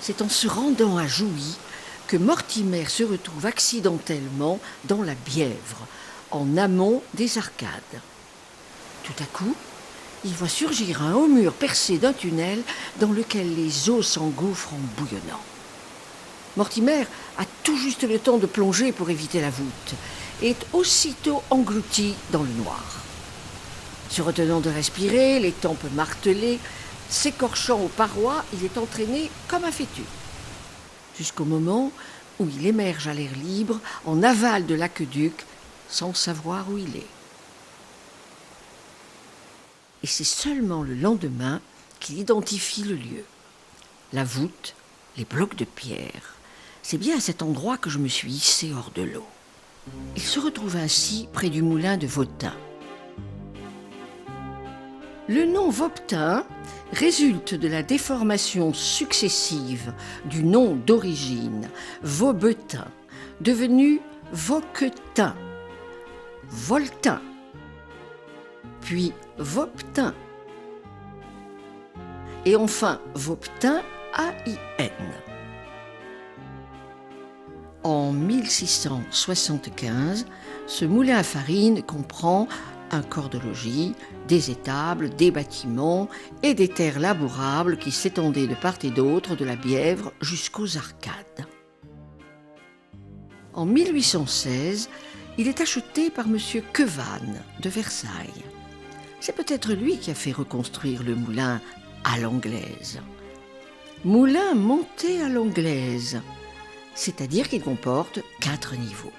C'est en se rendant à Jouy que Mortimer se retrouve accidentellement dans la Bièvre, en amont des Arcades. Tout à coup, il voit surgir un haut mur percé d'un tunnel dans lequel les eaux s'engouffrent en bouillonnant. Mortimer a tout juste le temps de plonger pour éviter la voûte et est aussitôt englouti dans le noir. Se retenant de respirer, les tempes martelées, s'écorchant aux parois, il est entraîné comme un fétu. Jusqu'au moment où il émerge à l'air libre, en aval de l'aqueduc, sans savoir où il est. Et c'est seulement le lendemain qu'il identifie le lieu. La voûte, les blocs de pierre. C'est bien à cet endroit que je me suis hissé hors de l'eau. Il se retrouve ainsi près du moulin de Vautin. Le nom Vautin résulte de la déformation successive du nom d'origine, Vaubetin, devenu Vauquetin, Voltin, puis Vaubetin, et enfin Vaubetin AIN. En 1675, ce moulin à farine comprend un corps de logis, des étables, des bâtiments et des terres labourables qui s'étendaient de part et d'autre de la Bièvre jusqu'aux Arcades. En 1816, il est acheté par M. Quevanne de Versailles. C'est peut-être lui qui a fait reconstruire le moulin à l'anglaise. Moulin monté à l'anglaise, c'est-à-dire qu'il comporte 4 niveaux.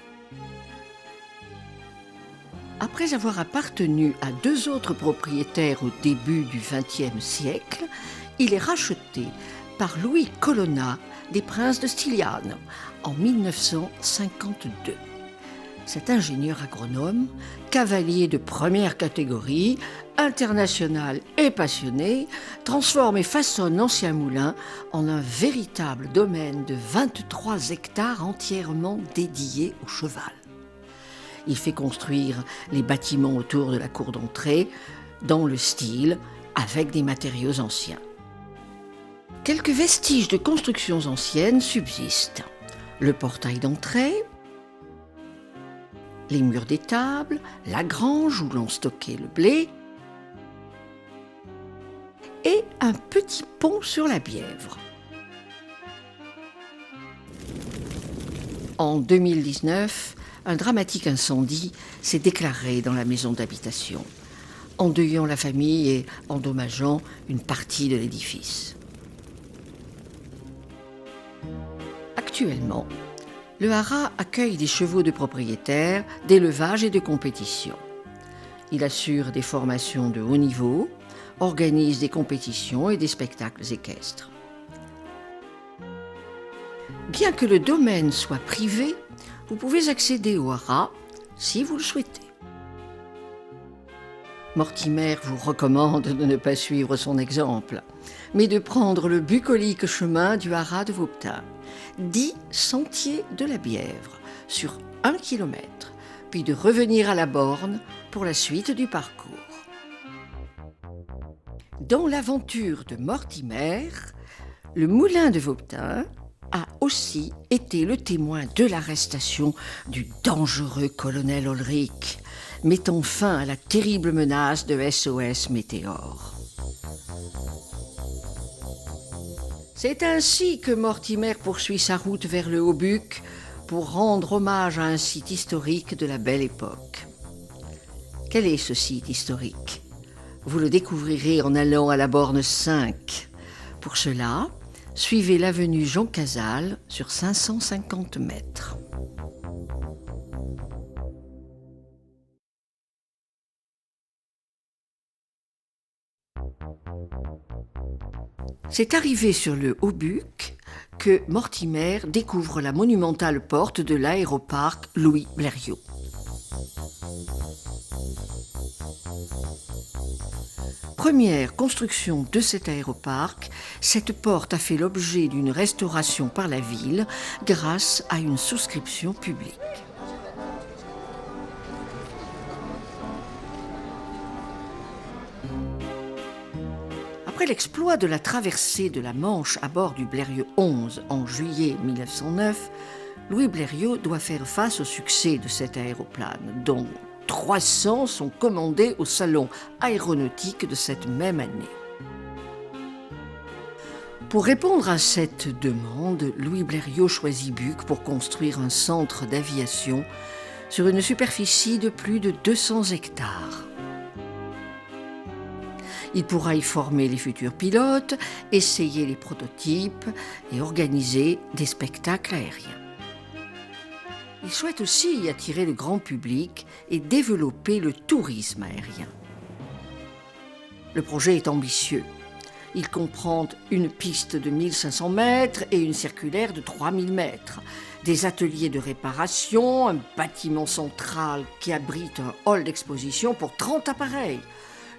Après avoir appartenu à 2 autres propriétaires au début du XXe siècle, il est racheté par Louis Colonna des Princes de Styliane en 1952. Cet ingénieur agronome, cavalier de première catégorie, international et passionné, transforme et façonne l'ancien moulin en un véritable domaine de 23 hectares entièrement dédié au cheval. Il fait construire les bâtiments autour de la cour d'entrée dans le style avec des matériaux anciens. Quelques vestiges de constructions anciennes subsistent. Le portail d'entrée, les murs d'étable, la grange où l'on stockait le blé et un petit pont sur la Bièvre. En 2019, un dramatique incendie s'est déclaré dans la maison d'habitation, endeuillant la famille et endommageant une partie de l'édifice. Actuellement, le haras accueille des chevaux de propriétaires, d'élevage et de compétition. Il assure des formations de haut niveau, organise des compétitions et des spectacles équestres. Bien que le domaine soit privé, vous pouvez accéder au haras si vous le souhaitez. Mortimer vous recommande de ne pas suivre son exemple, mais de prendre le bucolique chemin du haras de Vaubetin, dit sentier de la Bièvre, sur 1 kilomètre, puis de revenir à la borne pour la suite du parcours. Dans l'aventure de Mortimer, le moulin de Vaubetin a aussi été le témoin de l'arrestation du dangereux colonel Ulrich, mettant fin à la terrible menace de SOS Météore. C'est ainsi que Mortimer poursuit sa route vers le Haut-Buc pour rendre hommage à un site historique de la Belle Époque. Quel est ce site historique ? Vous le découvrirez en allant à la borne 5. Pour cela, suivez l'avenue Jean Casal sur 550 mètres. C'est arrivé sur le Haut-Buc que Mortimer découvre la monumentale porte de l'aéroparc Louis Blériot. Première construction de cet aéroparc, cette porte a fait l'objet d'une restauration par la ville grâce à une souscription publique. Après l'exploit de la traversée de la Manche à bord du Blériot 11 en juillet 1909, Louis Blériot doit faire face au succès de cet aéroplane, dont 300 sont commandés au salon aéronautique de cette même année. Pour répondre à cette demande, Louis Blériot choisit Buc pour construire un centre d'aviation sur une superficie de plus de 200 hectares. Il pourra y former les futurs pilotes, essayer les prototypes et organiser des spectacles aériens. Il souhaite aussi y attirer le grand public et développer le tourisme aérien. Le projet est ambitieux. Il comprend une piste de 1500 mètres et une circulaire de 3000 mètres, des ateliers de réparation, un bâtiment central qui abrite un hall d'exposition pour 30 appareils,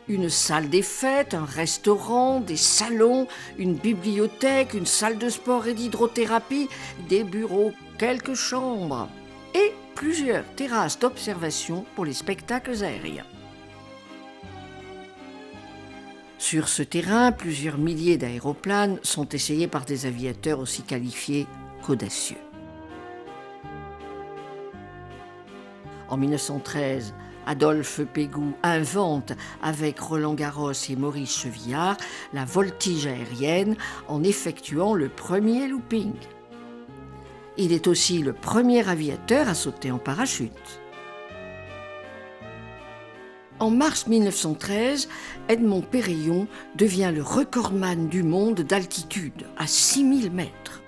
une salle des fêtes, un restaurant, des salons, une bibliothèque, une salle de sport et d'hydrothérapie, des bureaux, quelques chambres et plusieurs terrasses d'observation pour les spectacles aériens. Sur ce terrain, plusieurs milliers d'aéroplanes sont essayés par des aviateurs aussi qualifiés qu'audacieux. En 1913, Adolphe Pégoud invente avec Roland Garros et Maurice Chevillard la voltige aérienne en effectuant le premier looping. Il est aussi le premier aviateur à sauter en parachute. En mars 1913, Edmond Péreillon devient le recordman du monde d'altitude, à 6000 mètres.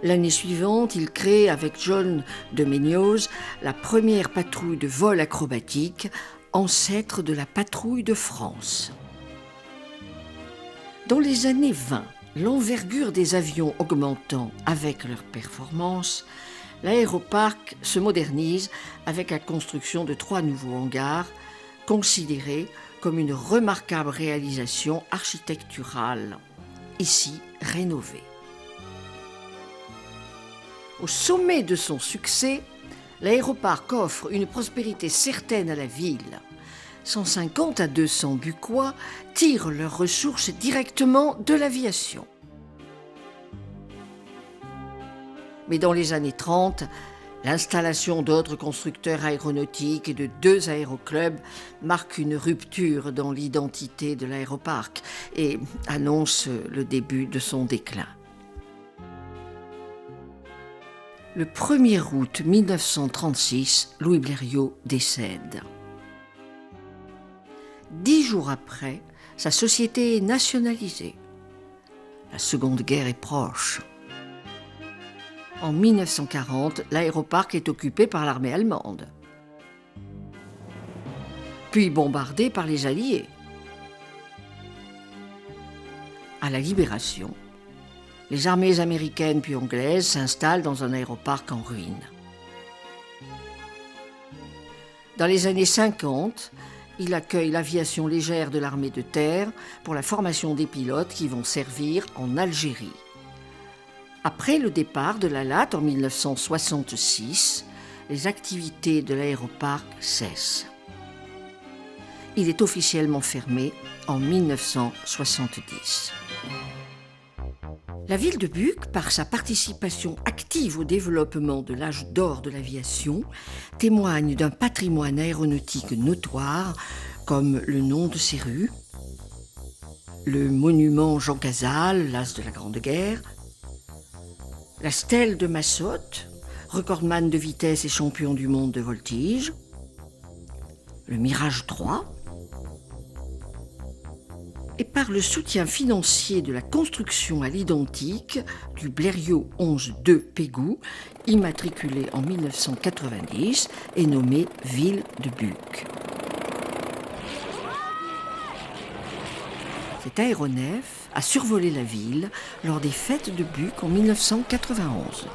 L'année suivante, il crée avec John de Maignoz la première patrouille de vol acrobatique, ancêtre de la patrouille de France. Dans les années 20, l'envergure des avions augmentant avec leur performance, l'aéroparc se modernise avec la construction de 3 nouveaux hangars, considérés comme une remarquable réalisation architecturale, ici rénovée. Au sommet de son succès, l'aéroparc offre une prospérité certaine à la ville. 150 à 200 Bucquois tirent leurs ressources directement de l'aviation. Mais dans les années 30, l'installation d'autres constructeurs aéronautiques et de 2 aéroclubs marque une rupture dans l'identité de l'aéroparc et annonce le début de son déclin. Le 1er août 1936, Louis Blériot décède. 10 jours après, sa société est nationalisée. La Seconde Guerre est proche. En 1940, l'aéroparc est occupé par l'armée allemande, puis bombardé par les Alliés. À la Libération, les armées américaines puis anglaises s'installent dans un aéroparc en ruine. Dans les années 50, il accueille l'aviation légère de l'armée de terre pour la formation des pilotes qui vont servir en Algérie. Après le départ de la LAT en 1966, les activités de l'aéroparc cessent. Il est officiellement fermé en 1970. La ville de Buc, par sa participation active au développement de l'âge d'or de l'aviation, témoigne d'un patrimoine aéronautique notoire, comme le nom de ses rues, le monument Jean Cazal, l'as de la Grande Guerre, la stèle de Massotte, recordman de vitesse et champion du monde de voltige, le Mirage 3, et par le soutien financier de la construction à l'identique du Blériot 11-2 Pégoud, immatriculé en 1990 et nommé Ville de Buc. Cet aéronef a survolé la ville lors des fêtes de Buc en 1991.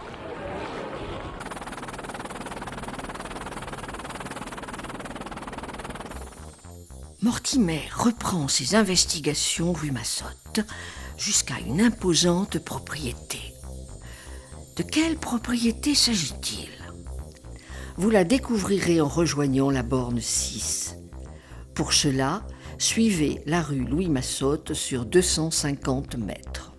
Mortimer reprend ses investigations rue Massotte jusqu'à une imposante propriété. De quelle propriété s'agit-il ? Vous la découvrirez en rejoignant la borne 6. Pour cela, Suivez la rue Louis Massotte sur 250 mètres.